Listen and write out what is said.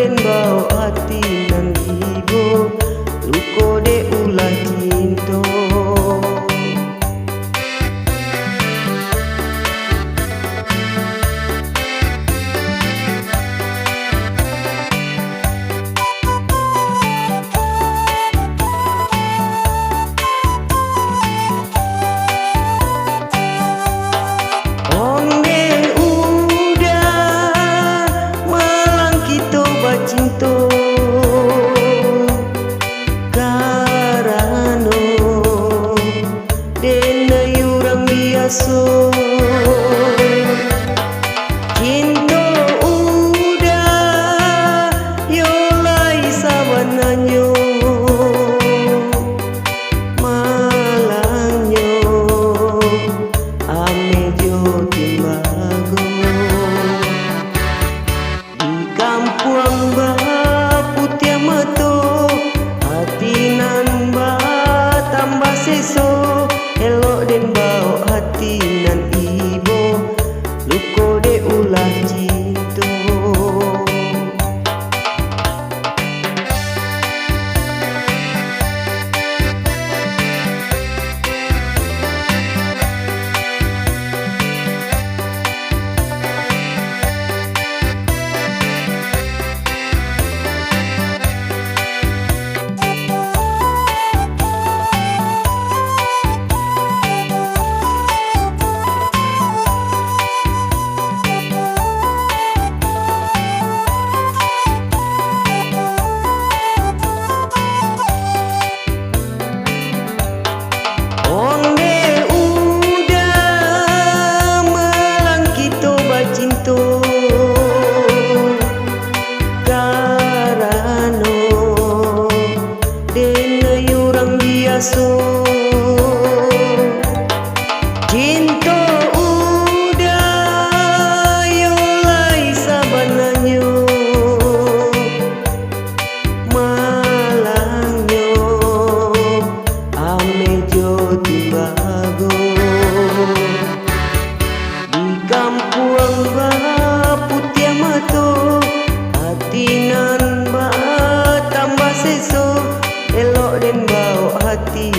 den bau hati nan ibu luko de ulah cinta. Cinta karano dena yurang biasa cinta udah yolai sabananyo malangnya amejo timbago di kampung putih metu hati nan ba tambah seso elok den bau hati nan ibu luko de ulah cinta. Cinta udah yolai sabananyo malangyo amejo timbago di kampung putih metu hati nan ba tambah seso elok den bau hati